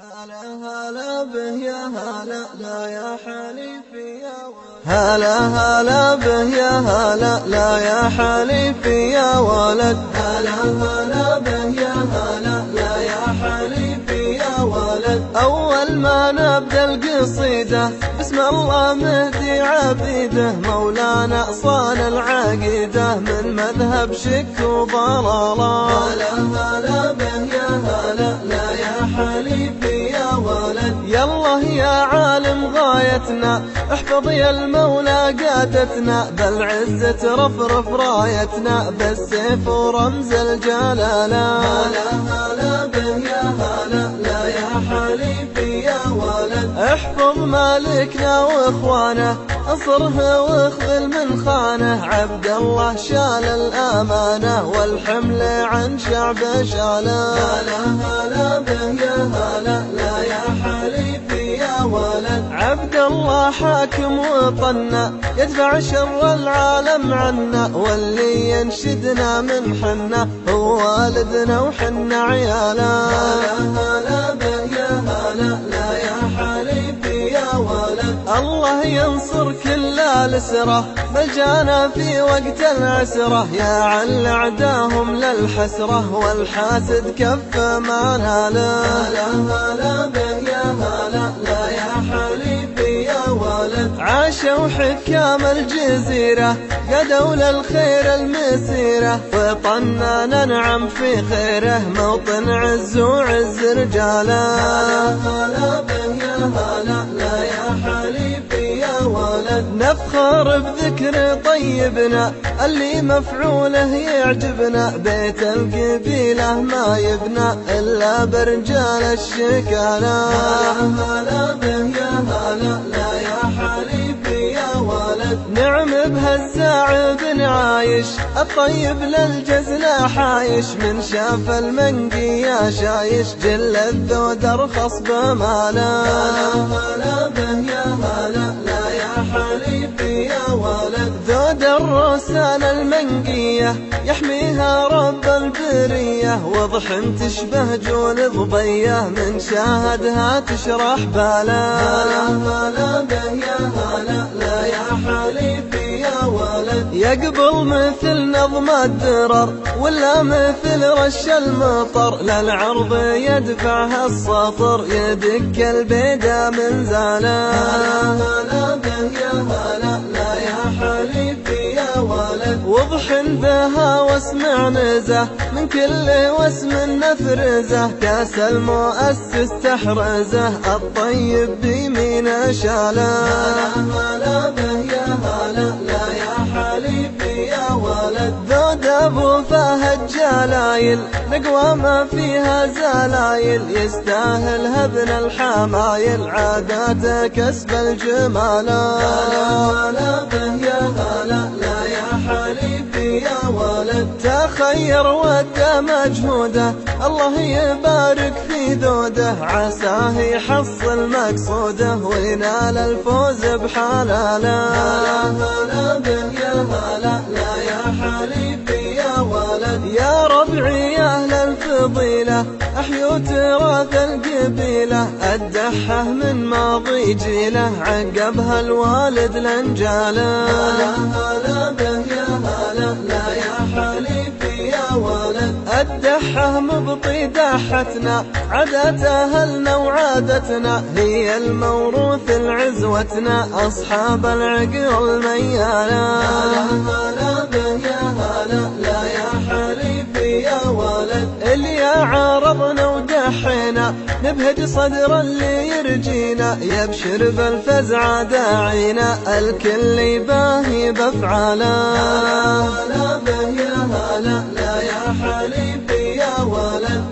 هلا هلا به يا هلا لا يا حليفي يا ولد، هلا هلا به يا هلا لا يا حليفي يا ولد، هلا هلا به يا هلا لا يا حليفي يا ولد. أول ما نبدأ القصيدة بسم الله مهدي عبيده، مولانا صان العقيدة من مذهب شك وضلالة. هلا هلا به يا هلا لا يا حليفي يا ولد، يالله يا عالم غايتنا احفظ يا المولى قادتنا، بالعزة رفرف رايتنا بالسيف ورمز الجلالة. هلا هلا به يا هلا لا يا حليفي يا ولد، احفظ مالكنا واخوانه انصره واخذل من خانه، عبد الله شال الامانه والحمل عن شعب شاله. هلا هلا به يا هلا لا يا حليفي يا ولد، عبد الله حاكم وطنا يدفع شر العالم عنا، واللي ينشدنا من حنا هو والدنا وحنا عياله. هلا هلا به يا هلا لا يا حليفي يا ولد، الله ينصر كل الاسره بل جانا في وقت العسره، يا عل اعداهم للحسره والحاسد كف ما ناله. هلا هلا به يا هلا لا يا حليفي يا ولد، عاشوا حكام الجزيره قدوا للخير المسيره، وطننا ننعم في خيره موطن عز وعز رجاله. هلا هلا به يا هلا لا يا حليفي يا ولد، نفخر بذكر طيبنا اللي مفعوله يعجبنا، بيت القبيله ما يبنى الا برجال الشكاله. هلا هلا به يا هلا لا يا حليفي يا ولد، نعم بهالزاع بن عايش الطيب للجزل حايش، من شاف المنقي يا شايش جل الذود ارخص بماله. هلا هلا به يا هلا لا يا حليفي يا ولد، ذود الروسان المنقية يحميها رب البرية، وضح تشبه جول ضبية من شاهدها تشرح باله. هلا هلا به يا هلا لا يا حليفي يا ولد، يقبل مثل نظم الدرر ولا مثل رش المطر، للعرض يدفعها السطر يدك البيدا من زاله. هلا هلا به يا هلا لا يا حليفي يا ولد، وضح بها واسمع نزه من كل واسم نفرزه، كاس المؤسس تحرزه الطيب بيمين شاله. هلا هلا به يا هلا لا يا حليفي يا ولد، ذود ابو فهد جلايل نقوى ما فيها زلايل، يستاهل ابن الحمايل عاداته كسب الجمال. هلا هلا به يا هلا لا يا حليفي يا ولد، تخير ودى مجهوده الله يبارك في ذوده، عساه يحصل مقصوده وينال الفوز بحلاله. هلا هلا به يا هلا لا يا حليفي يا ولد، يا ربعي يا اهل الفضيله احيوا تراث القبيله، الدحه من ماضي جيله عقبها الوالد لنجاله. هلا هلا به يا هلا لا يا حليفي يا ولد، الدحه مبطي دحتنا عادات اهلنا وعادتنا، هي الموروث العزوتنا اصحاب العقل المياله. هلا هلا به يا هلا لا يا حليفي يا ولد، اللي عارضنا ودحينا نبهج صدر اللي يرجينا، يبشر بالفزع داعينا الكل يباهي بافعاله. هلا هلا به يا هلا لا يا حليفي يا ولد،